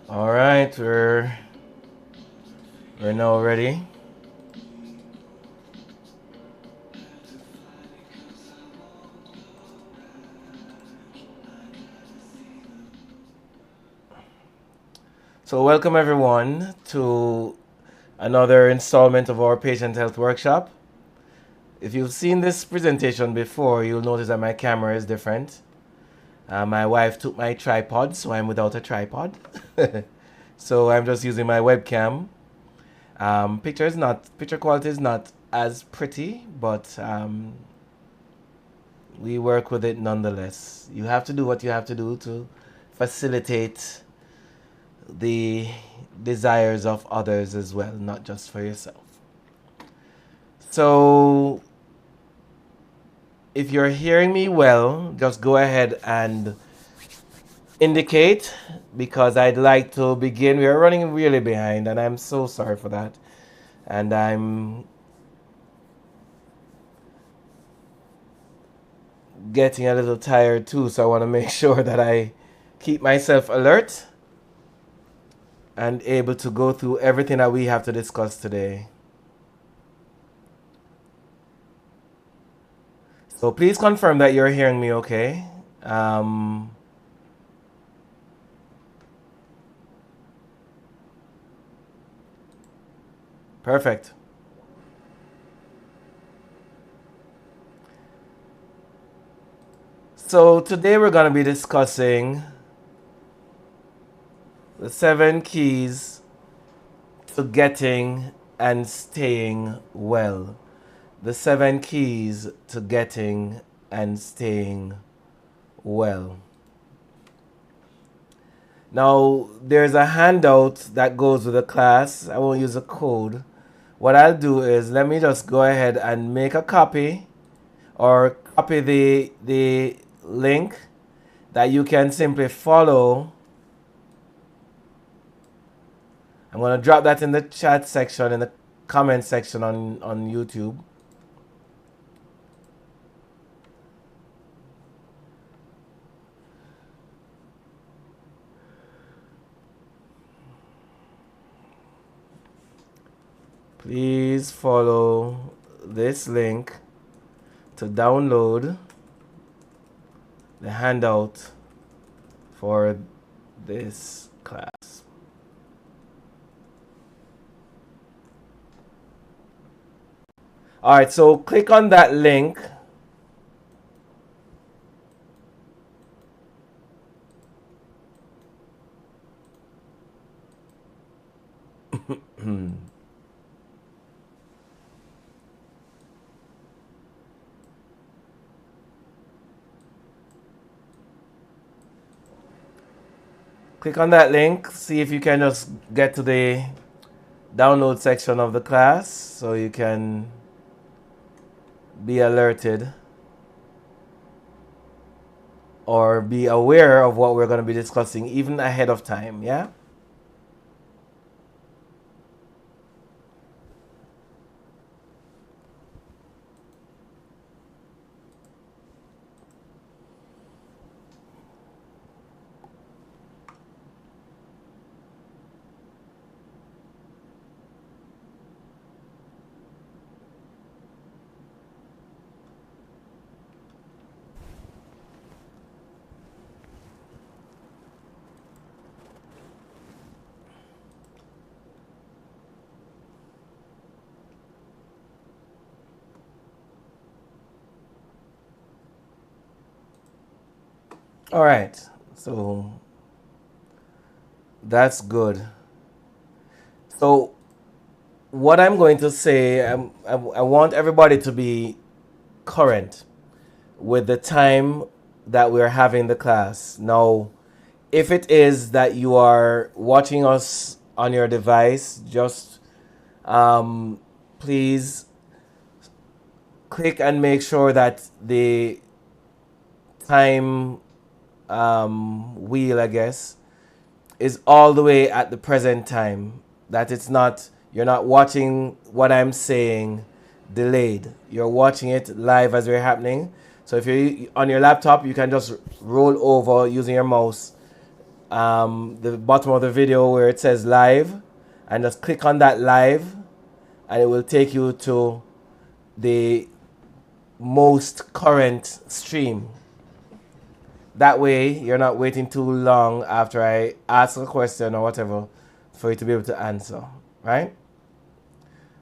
All right, we're now ready. So welcome everyone to another installment of our patient health workshop. If you've seen this presentation before, you'll notice that my camera is different. My wife took my tripod, so I'm without a tripod. So I'm just using my webcam. Picture quality is not as pretty, but we work with it nonetheless. You have to do what you have to do to facilitate the desires of others as well, not just for yourself. So, if you're hearing me well, just go ahead and indicate because I'd like to begin. We are running really behind, and I'm so sorry for that. And I'm getting a little tired too, so I want to make sure that I keep myself alert and able to go through everything that we have to discuss today. So please confirm that you're hearing me okay. Perfect. So today we're going to be discussing the 7 keys to getting and staying well. The 7 keys to getting and staying well. Now, there's a handout that goes with the class. I won't use a code. What I'll do is let me just go ahead and make a copy or copy the link that you can simply follow. I'm going to drop that in the chat section, in the comment section on YouTube. Please follow this link to download the handout for this class. All right, so click on that link. Click on that link, see if you can just get to the download section of the class so you can be alerted or be aware of what we're going to be discussing even ahead of time, yeah? All right, so that's good. So, what I'm going to say, I want everybody to be current with the time that we're having the class. Now, if it is that you are watching us on your device, just please click and make sure that the time wheel, I guess, is all the way at the present time. That it's not, you're not watching what I'm saying delayed. You're watching it live as we're happening. So if you're on your laptop, you can just roll over using your mouse the bottom of the video where it says live, and just click on that live, and it will take you to the most current stream. That way you're not waiting too long after I ask a question or whatever for you to be able to answer, right?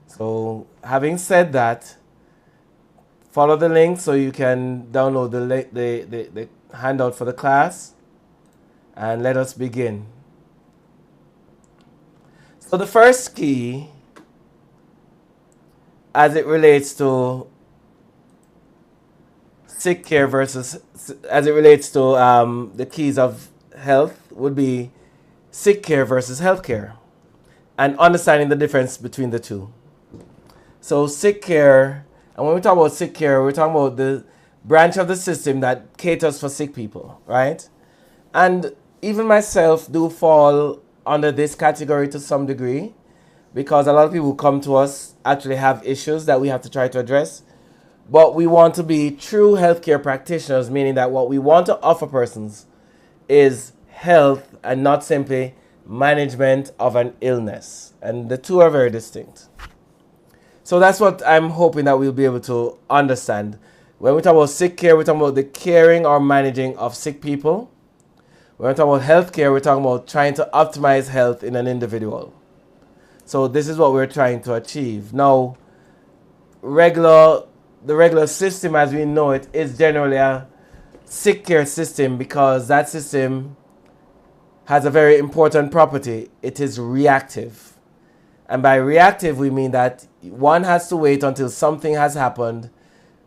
So having said that, follow the link so you can download the handout for the class, and let us begin. So the first key, as it relates to sick care versus, as it relates to the keys of health, would be sick care versus health care, and understanding the difference between the two. So sick care, and when we talk about sick care, we're talking about the branch of the system that caters for sick people, right? And even myself do fall under this category to some degree, because a lot of people who come to us actually have issues that we have to try to address. But we want to be true healthcare practitioners, meaning that what we want to offer persons is health and not simply management of an illness. And the two are very distinct. So that's what I'm hoping that we'll be able to understand. When we talk about sick care, we're talking about the caring or managing of sick people. When we talk about healthcare, we're talking about trying to optimize health in an individual. So this is what we're trying to achieve. Now, the regular system as we know it is generally a sick care system, because that system has a very important property. It is reactive. And by reactive, we mean that one has to wait until something has happened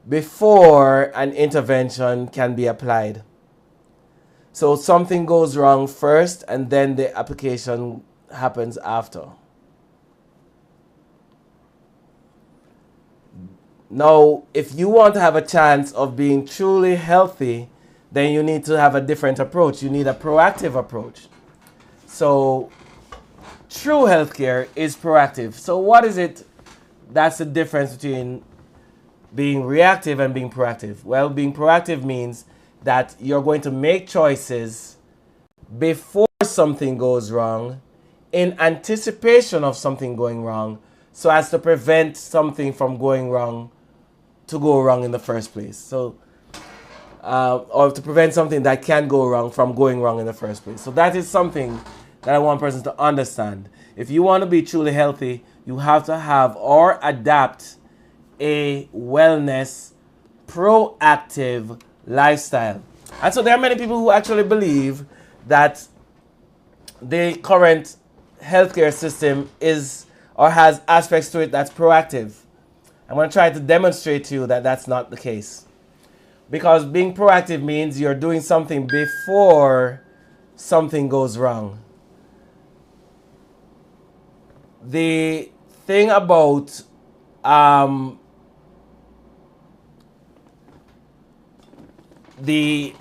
before an intervention can be applied. So something goes wrong first, and then the application happens after. Now, if you want to have a chance of being truly healthy, then you need to have a different approach. You need a proactive approach. So true healthcare is proactive. So what is it that's the difference between being reactive and being proactive? Well, being proactive means that you're going to make choices before something goes wrong, in anticipation of something going wrong, so as to prevent something from going wrong to go wrong in the first place. So, or to prevent something that can go wrong from going wrong in the first place. So that is something that I want persons to understand. If you want to be truly healthy, you have to have or adapt a wellness, proactive lifestyle. And so there are many people who actually believe that the current healthcare system is or has aspects to it that's proactive. I'm going to try to demonstrate to you that that's not the case. Because being proactive means you're doing something before something goes wrong. The thing about the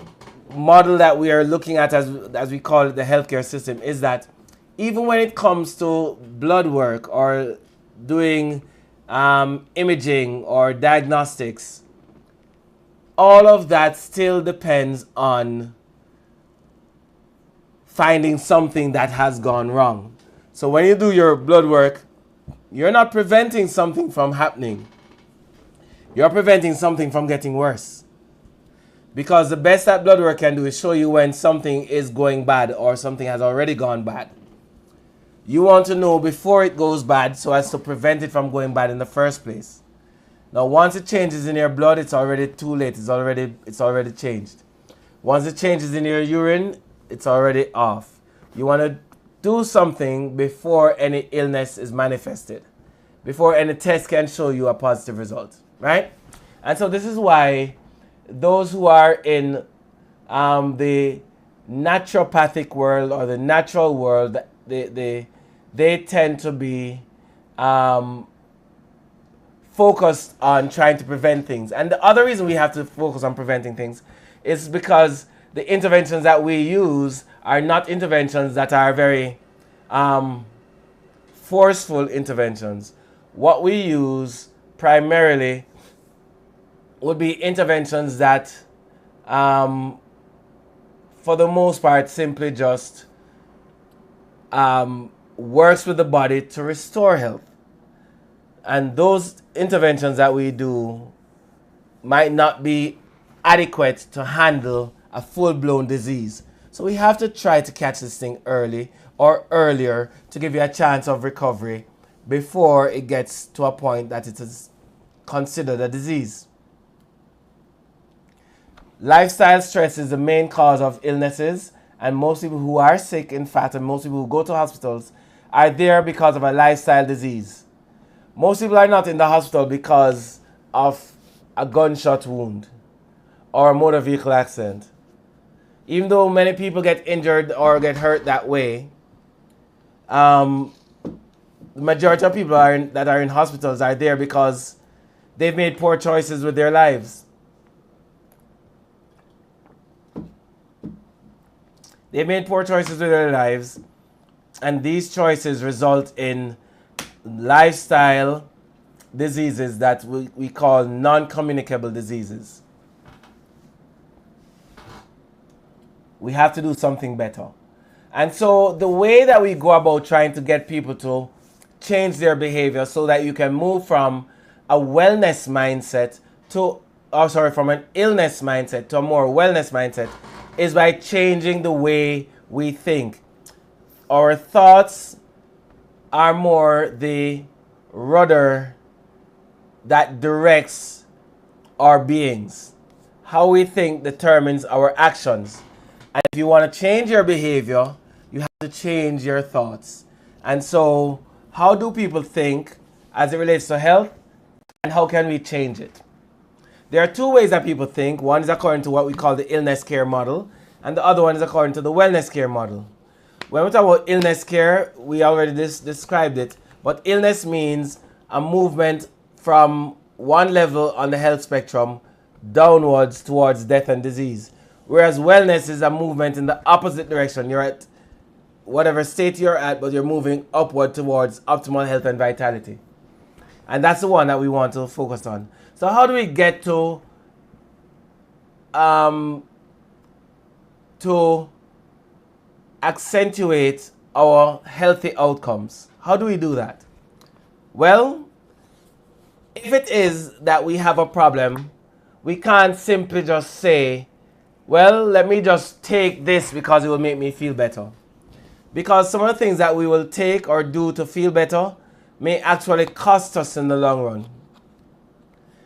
model that we are looking at, as we call it, the healthcare system, is that even when it comes to blood work or doing imaging or diagnostics, all of that still depends on finding something that has gone wrong. So when you do your blood work, you're not preventing something from happening. You're preventing something from getting worse. Because the best that blood work can do is show you when something is going bad or something has already gone bad. You want to know before it goes bad so as to prevent it from going bad in the first place. Now, once it changes in your blood, it's already too late. It's already changed. Once it changes in your urine, it's already off. You want to do something before any illness is manifested, before any test can show you a positive result, right? And so this is why those who are in the naturopathic world or the natural world, they tend to be focused on trying to prevent things. And the other reason we have to focus on preventing things is because the interventions that we use are not interventions that are very forceful interventions. What we use primarily would be interventions that for the most part, simply just works with the body to restore health. And those interventions that we do might not be adequate to handle a full-blown disease. So we have to try to catch this thing early or earlier to give you a chance of recovery before it gets to a point that it is considered a disease. Lifestyle stress is the main cause of illnesses, and most people who are sick, in fact, and most people who go to hospitals are there because of a lifestyle disease. Most people are not in the hospital because of a gunshot wound or a motor vehicle accident. Even though many people get injured or get hurt that way, the majority of people that are in hospitals are there because they've made poor choices with their lives. They've made poor choices with their lives, and these choices result in lifestyle diseases that we call non-communicable diseases. We have to do something better. And so the way that we go about trying to get people to change their behavior so that you can move from a wellness mindset from an illness mindset to a more wellness mindset is by changing the way we think. Our thoughts are more the rudder that directs our beings. How we think determines our actions. And if you want to change your behavior, you have to change your thoughts. And so, how do people think as it relates to health, and how can we change it? There are two ways that people think. One is according to what we call the illness care model, and the other one is according to the wellness care model. When we talk about illness care, we already described it, but illness means a movement from one level on the health spectrum downwards towards death and disease. Whereas wellness is a movement in the opposite direction. You're at whatever state you're at, but you're moving upward towards optimal health and vitality. And that's the one that we want to focus on. So how do we get to accentuate our healthy outcomes? How do we do that? Well, if it is that we have a problem, we can't simply just say, well, let me just take this because it will make me feel better. Because some of the things that we will take or do to feel better may actually cost us in the long run.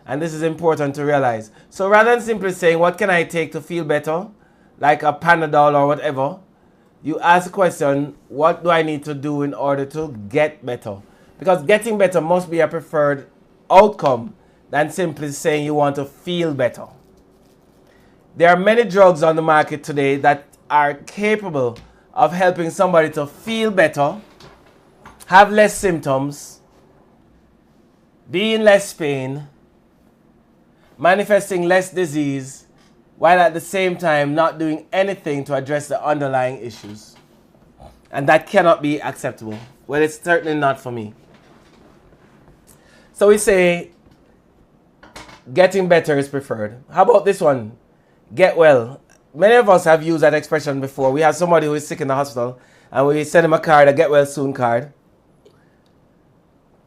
And this is important to realize. So rather than simply saying, what can I take to feel better, like a Panadol or whatever, you ask the question, what do I need to do in order to get better? Because getting better must be a preferred outcome than simply saying you want to feel better. There are many drugs on the market today that are capable of helping somebody to feel better, have less symptoms, be in less pain, manifesting less disease, while at the same time not doing anything to address the underlying issues. And that cannot be acceptable. Well, it's certainly not for me. So we say getting better is preferred. How about this one? Get well. Many of us have used that expression before. We have somebody who is sick in the hospital and we send him a card, a get well soon card.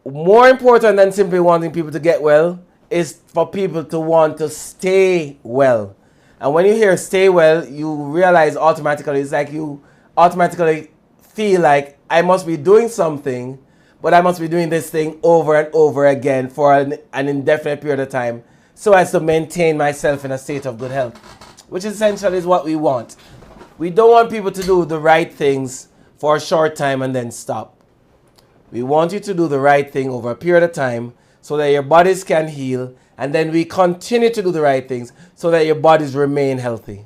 More important than simply wanting people to get well is for people to want to stay well. And when you hear stay well, you realize automatically, it's like you automatically feel like I must be doing something, but I must be doing this thing over and over again for an indefinite period of time so as to maintain myself in a state of good health, which essentially is what we want. We don't want people to do the right things for a short time and then stop. We want you to do the right thing over a period of time so that your bodies can heal, and then we continue to do the right things so that your bodies remain healthy.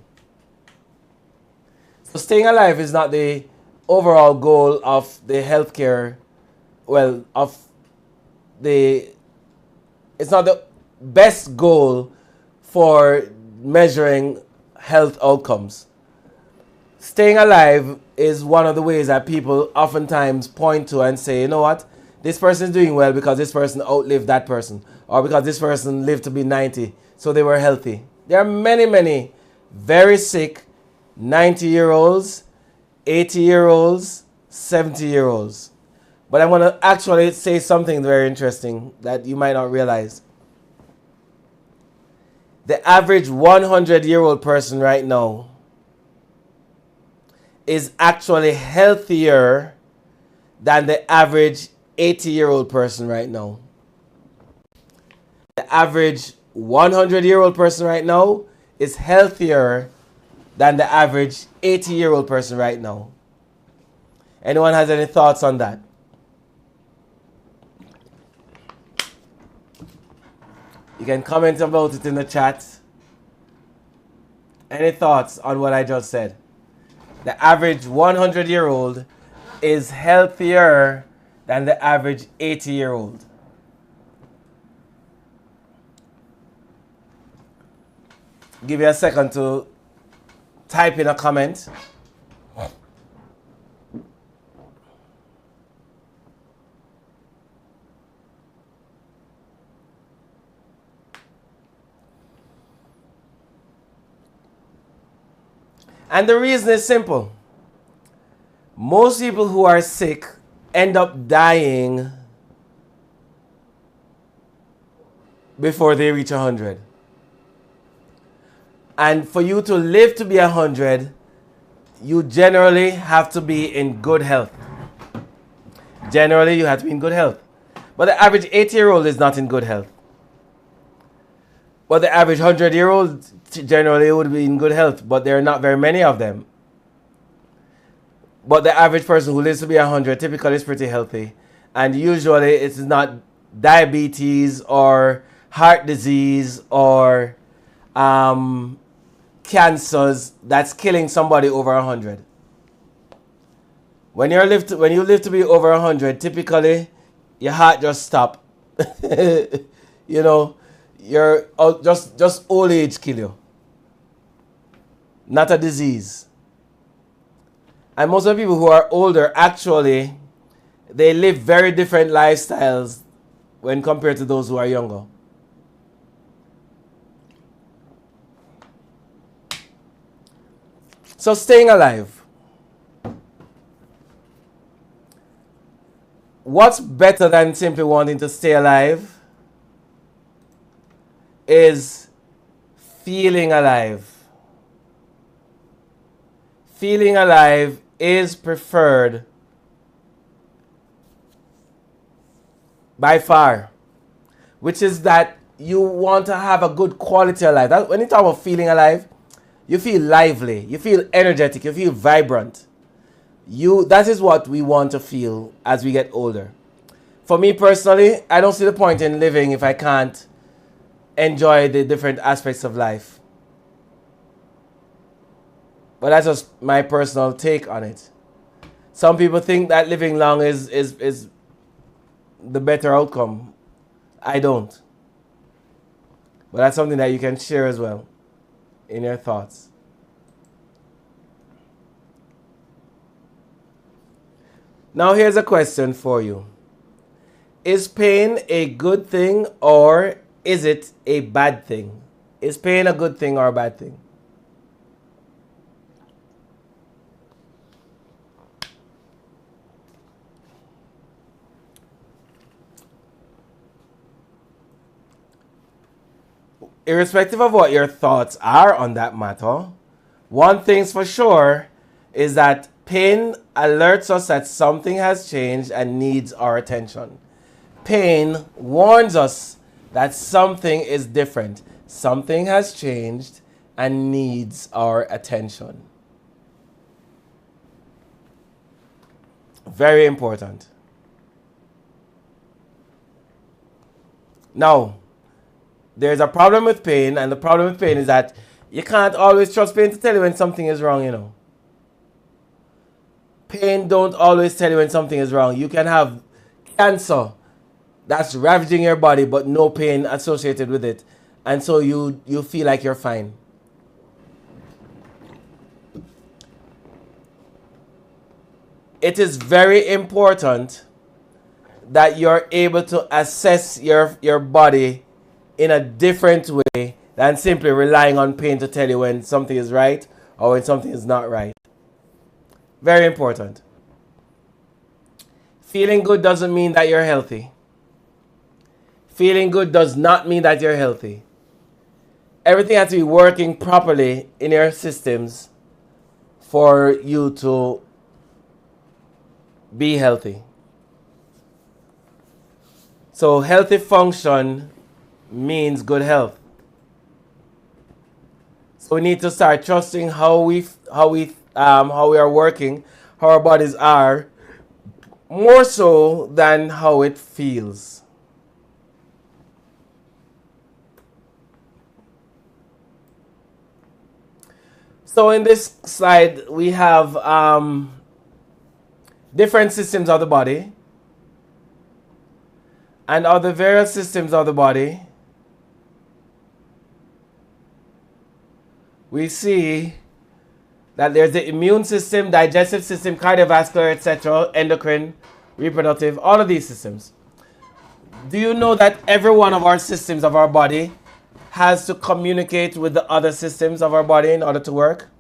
So staying alive is not the overall goal of the healthcare, it's not the best goal for measuring health outcomes. Staying alive is one of the ways that people oftentimes point to and say, you know what, this person is doing well because this person outlived that person, or because this person lived to be 90, so they were healthy. There are many, many very sick 90-year-olds, 80-year-olds, 70-year-olds. But I'm going to actually say something very interesting that you might not realize. The average 100-year-old person right now is actually healthier than the average 80-year-old person right now. The average 100-year-old person right now is healthier than the average 80-year-old person right now. Anyone has any thoughts on that? You can comment about it in the chat. Any thoughts on what I just said? The average 100-year-old is healthier than the average 80-year-old. Give you a second to type in a comment. And the reason is simple. Most people who are sick end up dying before they reach 100. And for you to live to be 100, you generally have to be in good health. Generally, you have to be in good health. But the average 80-year-old is not in good health. But the average 100-year-old generally would be in good health, but there are not very many of them. But the average person who lives to be 100 typically is pretty healthy. And usually it's not diabetes or heart disease or cancers that's killing somebody over 100. When you live to be over 100, typically your heart just stop. You know, you're just old age kill you, not a disease. And most of the people who are older, actually, they live very different lifestyles when compared to those who are younger. So staying alive. What's better than simply wanting to stay alive is feeling alive. Feeling alive is preferred by far, which is that you want to have a good quality of life. When you talk about feeling alive, you feel lively, you feel energetic, you feel vibrant. That is what we want to feel as we get older. For me personally, I don't see the point in living if I can't enjoy the different aspects of life. But that's just my personal take on it. Some people think that living long is the better outcome. I don't. But that's something that you can share as well in your thoughts. Now here's a question for you. Is pain a good thing or is it a bad thing? Is pain a good thing or a bad thing? Irrespective of what your thoughts are on that matter, one thing's for sure is that pain alerts us that something has changed and needs our attention. Pain warns us that something is different. Something has changed and needs our attention. Very important. Now, there's a problem with pain, and the problem with pain is that you can't always trust pain to tell you when something is wrong, you know. Pain don't always tell you when something is wrong. You can have cancer that's ravaging your body, but no pain associated with it. And so you feel like you're fine. It is very important that you're able to assess your body in a different way than simply relying on pain to tell you when something is right or when something is not right. Very important. Feeling good doesn't mean that you're healthy. Feeling good does not mean that you're healthy. Everything has to be working properly in your systems for you to be healthy. So healthy function means good health. So we need to start trusting how we are working, how our bodies are, more so than how it feels. So in this slide, we have different systems of the body. And of the various systems of the body, we see that there's the immune system, digestive system, cardiovascular, etc., endocrine, reproductive, all of these systems. Do you know that every one of our systems of our body has to communicate with the other systems of our body in order to work?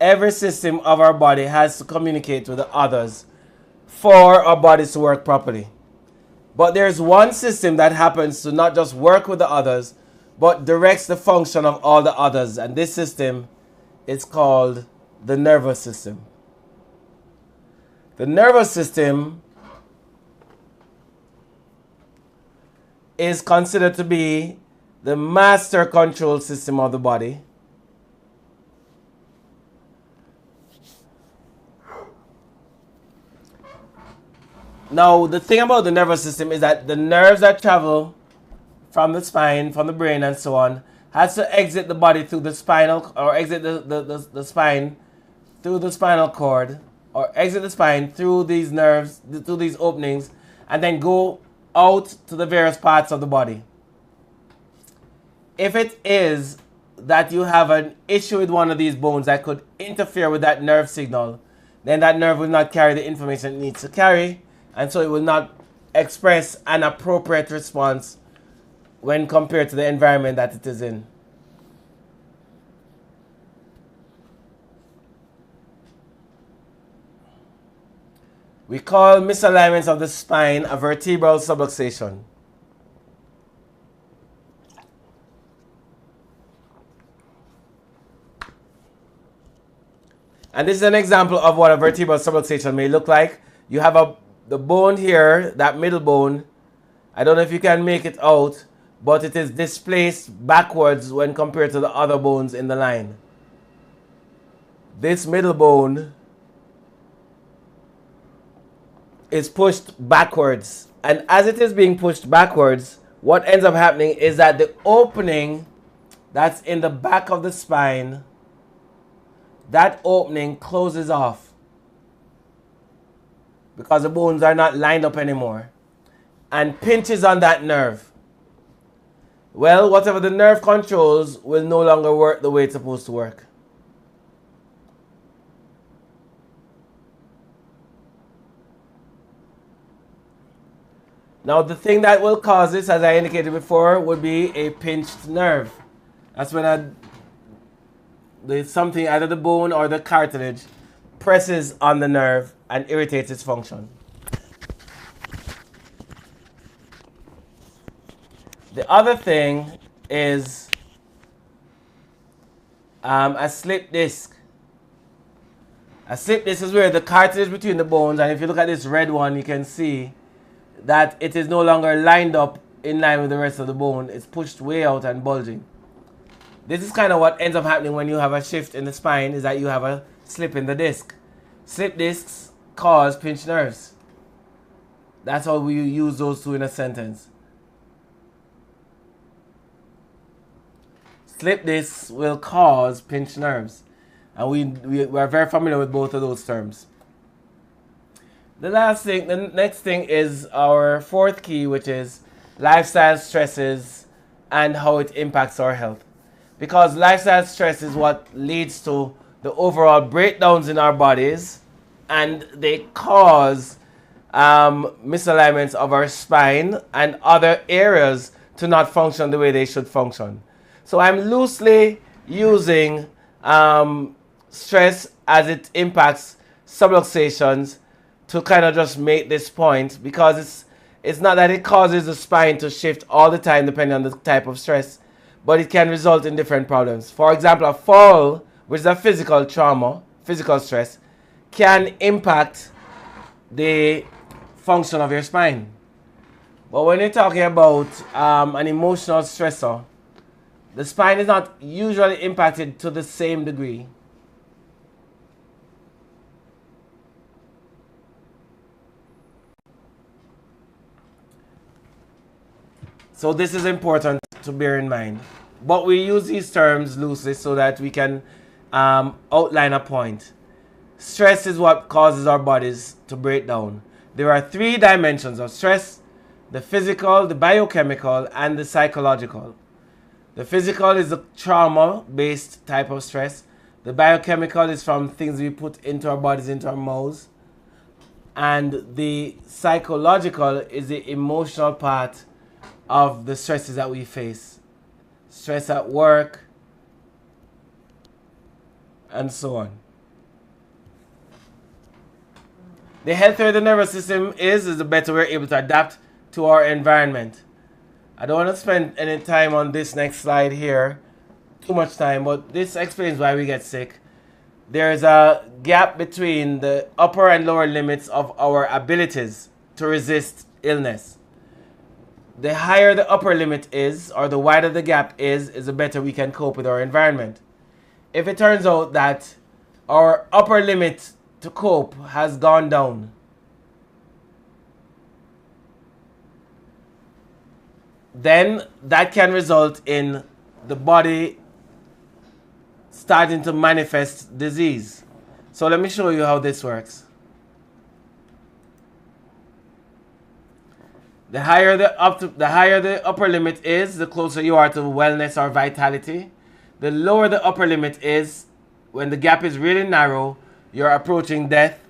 Every system of our body has to communicate with the others for our bodies to work properly. But there's one system that happens to not just work with the others, but directs the function of all the others. And this system is called the nervous system. The nervous system is considered to be the master control system of the body. Now, the thing about the nervous system is that the nerves that travel from the spine, from the brain, and so on, has to exit the body through the spinal, or exit the spine through the spinal cord, or exit the spine through these nerves, through these openings, and then go out to the various parts of the body. If it is that you have an issue with one of these bones that could interfere with that nerve signal, then that nerve will not carry the information it needs to carry, and so it will not express an appropriate response when compared to the environment that it is in. We call misalignments of the spine a vertebral subluxation. And this is an example of what a vertebral subluxation may look like. You have the bone here, that middle bone. I don't know if you can make it out, but it is displaced backwards when compared to the other bones in the line. This middle bone is pushed backwards. And as it is being pushed backwards, what ends up happening is that the opening that's in the back of the spine, that opening closes off because the bones are not lined up anymore and pinches on that nerve. Well, whatever the nerve controls will no longer work the way it's supposed to work. Now, the thing that will cause this, as I indicated before, would be a pinched nerve. That's when something, either the bone or the cartilage, presses on the nerve and irritates its function. The other thing is a slip disc. A slip disc is where the cartilage between the bones, and if you look at this red one, you can see that it is no longer lined up in line with the rest of the bone. It's pushed way out and bulging. This is kind of what ends up happening when you have a shift in the spine, is that you have a slip in the disc. Slip discs cause pinched nerves. That's how we use those two in a sentence. Slip discs will cause pinched nerves. And we are very familiar with both of those terms. The next thing is our fourth key, which is lifestyle stresses and how it impacts our health. Because lifestyle stress is what leads to the overall breakdowns in our bodies, and they cause misalignments of our spine and other areas to not function the way they should function. So I'm loosely using stress as it impacts subluxations to kind of just make this point, because it's not that it causes the spine to shift all the time depending on the type of stress, but it can result in different problems. For example, a fall, which is a physical trauma, physical stress, can impact the function of your spine. But when you're talking about an emotional stressor, the spine is not usually impacted to the same degree. So this is important to bear in mind. But we use these terms loosely so that we can outline a point. Stress is what causes our bodies to break down. There are 3 dimensions of stress: the physical, the biochemical, and the psychological. The physical is the trauma-based type of stress. The biochemical is from things we put into our bodies, into our mouths. And the psychological is the emotional part of the stresses that we face. Stress at work, and so on. The healthier the nervous system is the better we're able to adapt to our environment. I don't want to spend any time on this next slide here, too much time, but this explains why we get sick. There's a gap between the upper and lower limits of our abilities to resist illness. The higher the upper limit is, or the wider the gap is the better we can cope with our environment. If it turns out that our upper limit to cope has gone down, then that can result in the body starting to manifest disease. So let me show you how this works. The higher the upper limit is, the closer you are to wellness or vitality. The lower the upper limit is, when the gap is really narrow, you're approaching death.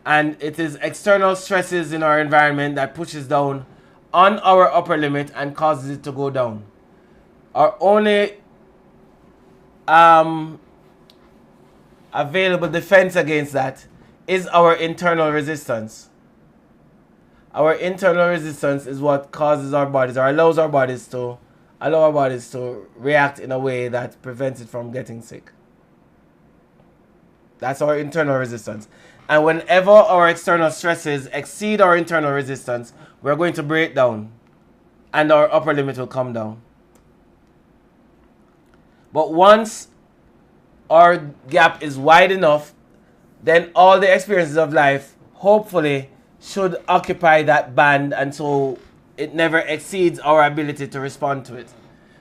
And it is external stresses in our environment that pushes down on our upper limit and causes it to go down. Our only available defense against that is our internal resistance. Our internal resistance is what causes our bodies, or allow our bodies to react in a way that prevents it from getting sick. That's our internal resistance. And whenever our external stresses exceed our internal resistance, we're going to break down and our upper limit will come down. But once our gap is wide enough, then all the experiences of life hopefully should occupy that band, and so it never exceeds our ability to respond to it.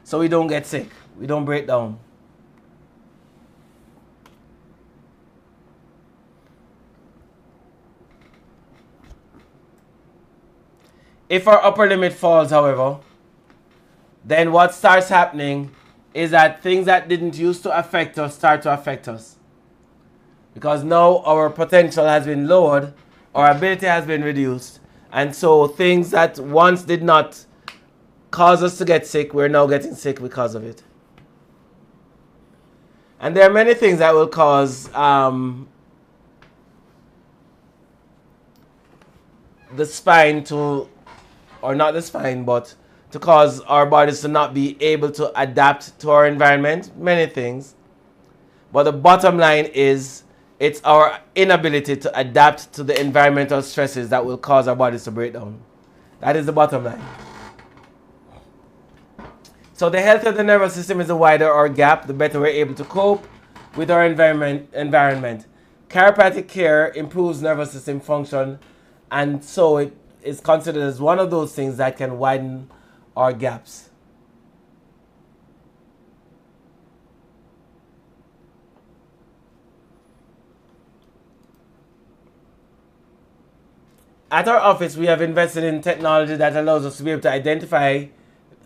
So we don't get sick, we don't break down. If our upper limit falls, however, then what starts happening is that things that didn't used to affect us start to affect us. Because now our potential has been lowered, our ability has been reduced, and so things that once did not cause us to get sick, we're now getting sick because of it. And there are many things that will cause the spine to, or not the spine, but to cause our bodies to not be able to adapt to our environment. Many things. But the bottom line is, it's our inability to adapt to the environmental stresses that will cause our bodies to break down. That is the bottom line. So the healthier the nervous system is, the wider our gap, the better we're able to cope with our environment. Chiropractic care improves nervous system function, and so it is considered as one of those things that can widen our gaps. At our office, we have invested in technology that allows us to be able to identify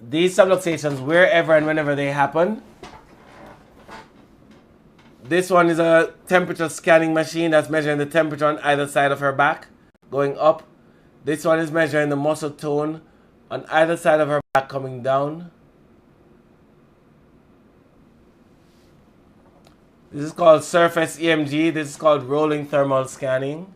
these subluxations wherever and whenever they happen. This one is a temperature scanning machine that's measuring the temperature on either side of her back, going up This one is measuring the muscle tone on either side of her back coming down. This is called surface EMG. This is called rolling thermal scanning.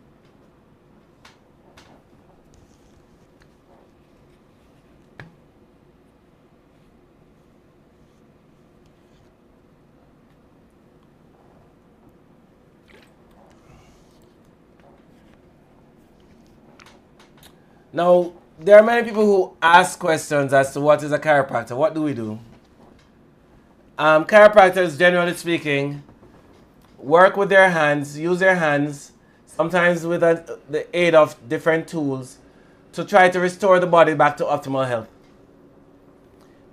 Now, there are many people who ask questions as to what is a chiropractor. What do we do? Chiropractors, generally speaking, work with their hands, use their hands, sometimes with the aid of different tools, to try to restore the body back to optimal health.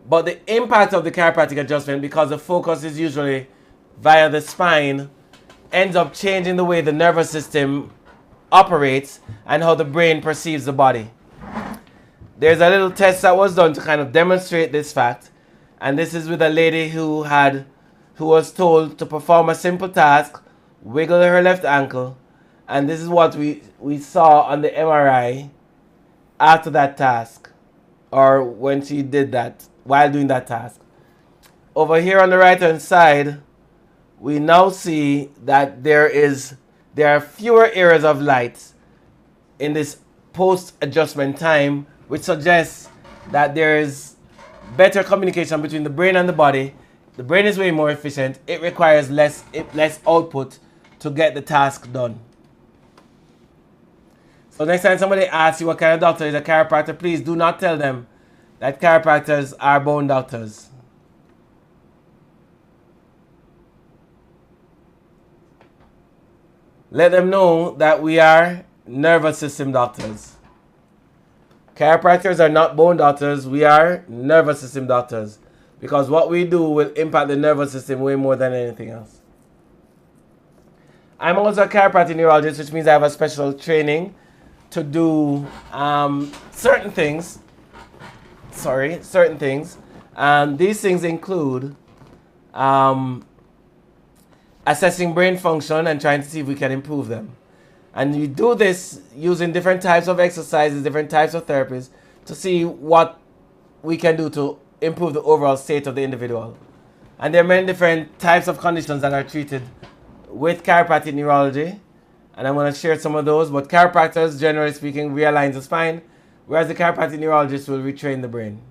But the impact of the chiropractic adjustment, because the focus is usually via the spine, ends up changing the way the nervous system operates and how the brain perceives the body. There's a little test that was done to kind of demonstrate this fact, and this is with a lady who was told to perform a simple task, wiggle her left ankle, and this is what we saw on the MRI after that task, or when she did that, while doing that task. Over here on the right hand side, we now see that there are fewer areas of light in this post-adjustment time, which suggests that there is better communication between the brain and the body. The brain is way more efficient. It requires less output to get the task done. So next time somebody asks you what kind of doctor is a chiropractor, please do not tell them that chiropractors are bone doctors. Let them know that we are nervous system doctors. Chiropractors are not bone doctors. We are nervous system doctors, because what we do will impact the nervous system way more than anything else. I'm also a chiropractic neurologist, which means I have a special training to do certain things. These things include assessing brain function and trying to see if we can improve them. And we do this using different types of exercises, different types of therapies, to see what we can do to improve the overall state of the individual. And there are many different types of conditions that are treated with chiropractic neurology, and I'm going to share some of those. But chiropractors, generally speaking, realign the spine, whereas the chiropractic neurologist will retrain the brain.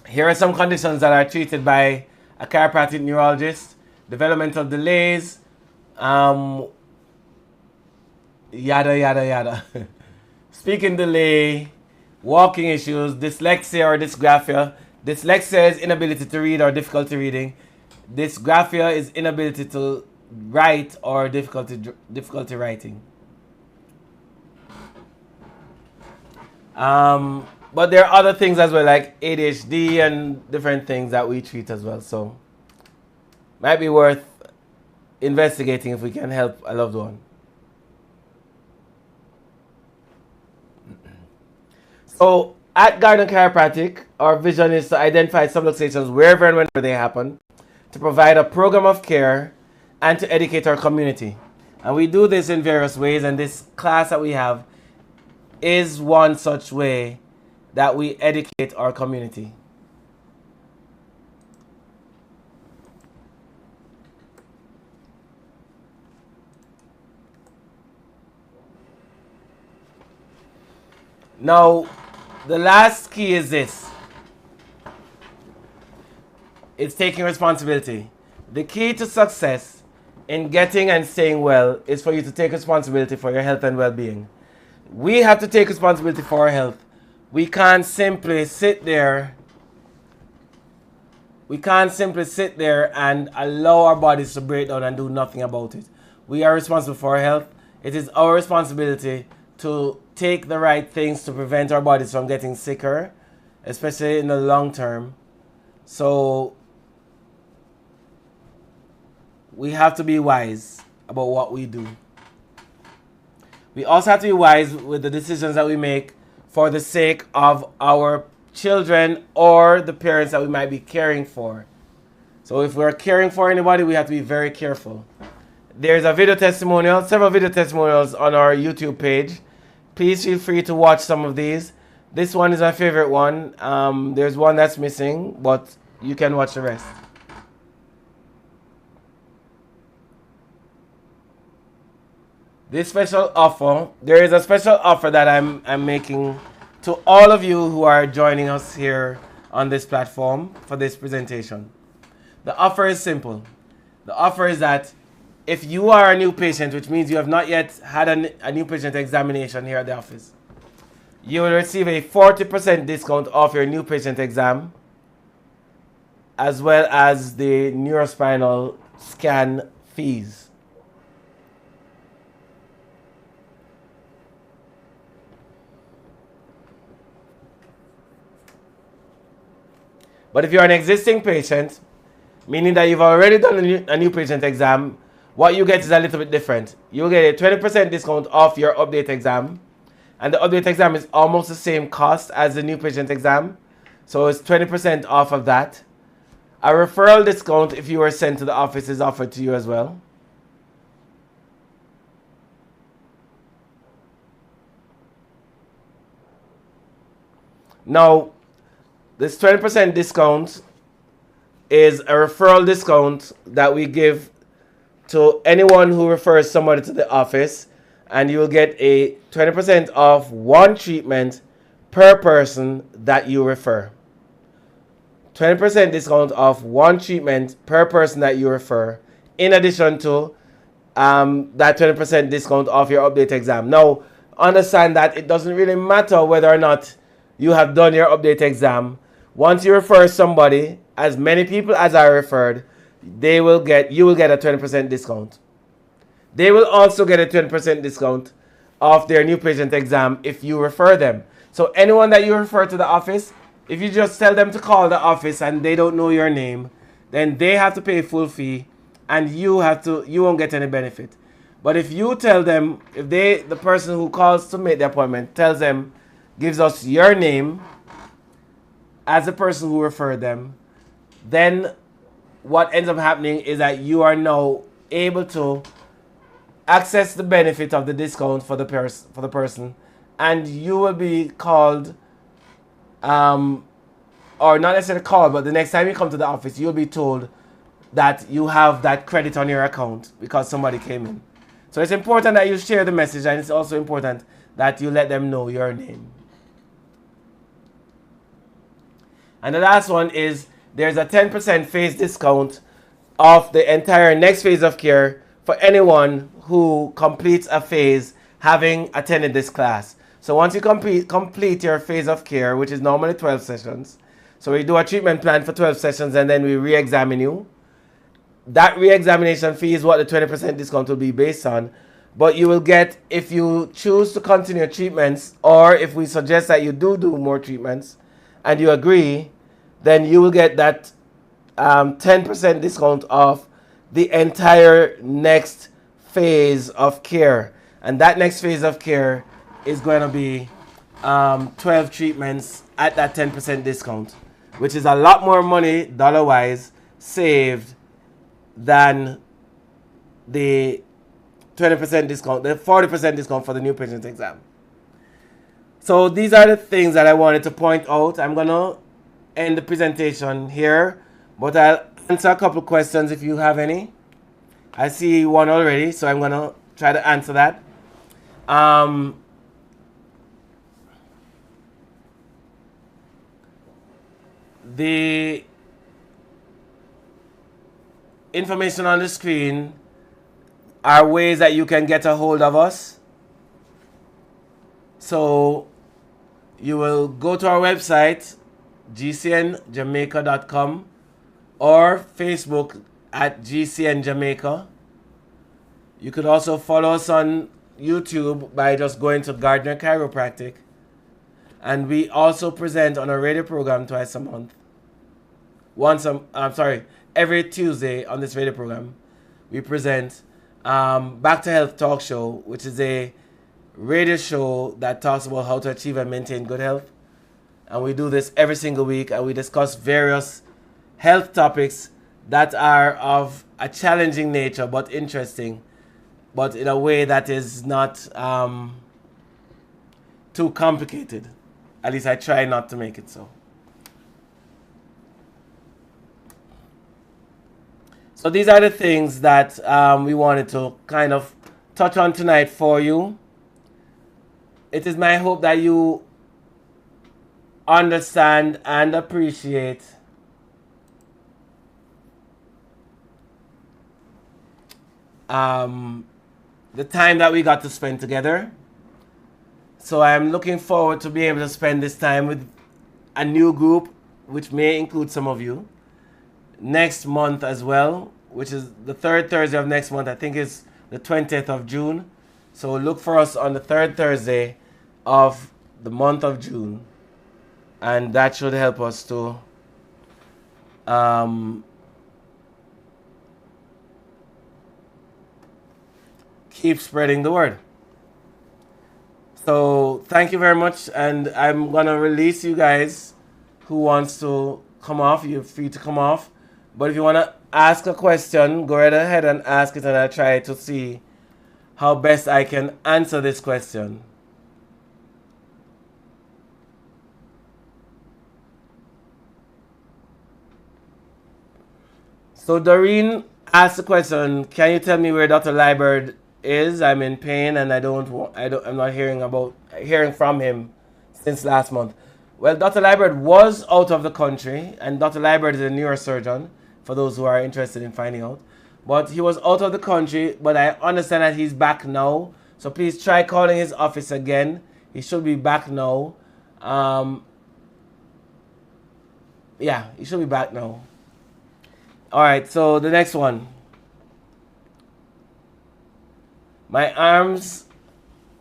Here are some conditions that are treated by a chiropractic neurologist: developmental delays, yada yada yada, speaking delay, walking issues, dyslexia or dysgraphia. Dyslexia is inability to read or difficulty reading. Dysgraphia is inability to write or difficulty writing. But there are other things as well, like ADHD and different things that we treat as well. So might be worth investigating if we can help a loved one. So at Garden Chiropractic, our vision is to identify subluxations wherever and whenever they happen, to provide a program of care, and to educate our community. And we do this in various ways, and this class that we have is one such way that we educate our community. Now, the last key is this. It's taking responsibility. The key to success in getting and staying well is for you to take responsibility for your health and well-being. We have to take responsibility for our health. We can't simply sit there. And allow our bodies to break down and do nothing about it. We are responsible for our health. It is our responsibility to take the right things to prevent our bodies from getting sicker, especially in the long term. So we have to be wise about what we do. We also have to be wise with the decisions that we make for the sake of our children or the parents that we might be caring for. So if we're caring for anybody, we have to be very careful. There's a video testimonial, several video testimonials on our YouTube page. Please feel free to watch some of these. This one is my favorite one. There's one that's missing, but you can watch the rest. This special offer, there is a special offer that I'm making to all of you who are joining us here on this platform for this presentation. The offer is simple. The offer is that if you are a new patient, which means you have not yet had a new patient examination here at the office, you will receive a 40% discount off your new patient exam, as well as the neurospinal scan fees. But if you're an existing patient, meaning that you've already done a new patient exam, what you get is a little bit different. You'll get a 20% discount off your update exam. And the update exam is almost the same cost as the new patient exam. So it's 20% off of that. A referral discount if you were sent to the office is offered to you as well. Now, this 20% discount is a referral discount that we give to anyone who refers somebody to the office, and you will get a 20% off one treatment per person that you refer. 20% discount off one treatment per person that you refer, in addition to that 20% discount off your update exam. Now, understand that it doesn't really matter whether or not you have done your update exam. Once you refer somebody, as many people as I referred, you will get a 20% discount. They will also get a 20% discount off their new patient exam if you refer them. So anyone that you refer to the office, if you just tell them to call the office and they don't know your name, then they have to pay full fee and you won't get any benefit. But if you tell them, if the person who calls to make the appointment gives us your name as the person who referred them, then what ends up happening is that you are now able to access the benefit of the discount for the person, and you will be called, or not necessarily called, but the next time you come to the office, you'll be told that you have that credit on your account because somebody came in. So it's important that you share the message, and it's also important that you let them know your name. And the last one is there's a 10% phase discount off the entire next phase of care for anyone who completes a phase having attended this class. So once you complete your phase of care, which is normally 12 sessions, so we do a treatment plan for 12 sessions and then we re-examine you. That re-examination fee is what the 20% discount will be based on. But you will get, if you choose to continue treatments, or if we suggest that you do more treatments and you agree, then you will get that 10% discount off the entire next phase of care. And that next phase of care is going to be 12 treatments at that 10% discount, which is a lot more money, dollar-wise, saved than the 20% discount, the 40% discount for the new patient exam. So these are the things that I wanted to point out. I'm going to end the presentation here, but I'll answer a couple questions if you have any. I see one already, so I'm going to try to answer that. The information on the screen are ways that you can get a hold of us. So you will go to our website, gcnjamaica.com, or Facebook at GCN Jamaica. You could also follow us on YouTube by just going to Gardner Chiropractic. And we also present on a radio program twice a month. Every Tuesday on this radio program, we present Back to Health Talk Show, which is a radio show that talks about how to achieve and maintain good health. And we do this every single week, and we discuss various health topics that are of a challenging nature but interesting, but in a way that is not too complicated. At least I try not to make it so. So these are the things that we wanted to kind of touch on tonight for you. It is my hope that you understand and appreciate the time that we got to spend together. So I'm looking forward to being able to spend this time with a new group, which may include some of you, next month as well, which is the third Thursday of next month. I think it's the 20th of June. So look for us on the third Thursday of the month of June. And that should help us to keep spreading the word. So thank you very much, and I'm gonna release you guys. Who wants to come off, you're free to come off. But if you wanna ask a question, go right ahead and ask it, and I'll try to see how best I can answer this question. So Doreen asked the question, can you tell me where Dr. Liebert is? I'm in pain and I'm not hearing from him since last month. Well, Dr. Liebert was out of the country, and Dr. Liebert is a neurosurgeon, for those who are interested in finding out. But he was out of the country, but I understand that he's back now. So please try calling his office again. He should be back now. Yeah, he should be back now. Alright, so the next one. My arms,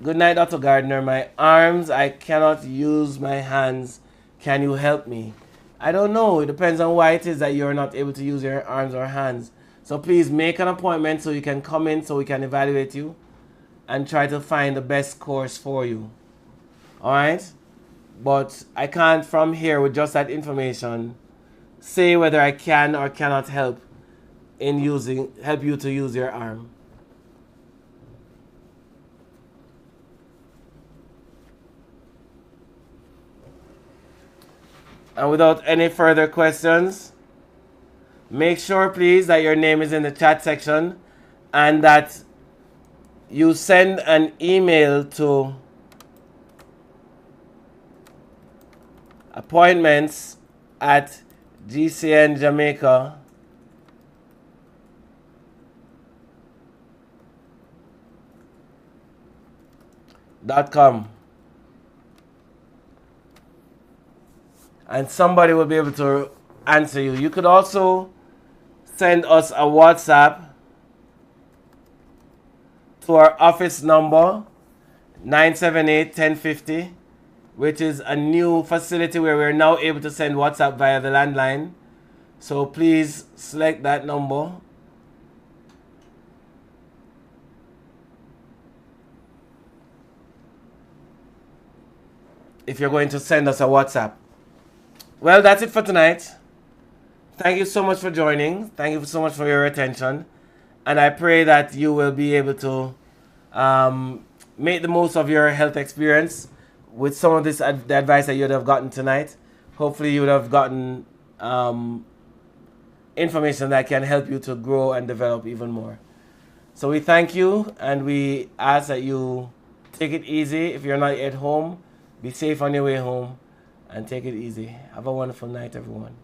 good night, Dr. Gardner. My arms, I cannot use my hands. Can you help me? I don't know. It depends on why it is that you're not able to use your arms or hands. So please make an appointment so you can come in so we can evaluate you and try to find the best course for you. Alright? But I can't from here with just that information say whether I can or cannot help you to use your arm. And without any further questions, make sure please that your name is in the chat section and that you send an email to appointments@gcnjamaica.com. And somebody will be able to answer you. You could also send us a WhatsApp to our office number 978-1050, which is a new facility where we're now able to send WhatsApp via the landline. So please select that number. If you're going to send us a WhatsApp. Well, that's it for tonight. Thank you so much for joining. Thank you so much for your attention. And I pray that you will be able to make the most of your health experience with some of the advice that you would have gotten tonight. Hopefully you would have gotten information that can help you to grow and develop even more. So we thank you, and we ask that you take it easy. If you're not at home, be safe on your way home. And take it easy. Have a wonderful night, everyone.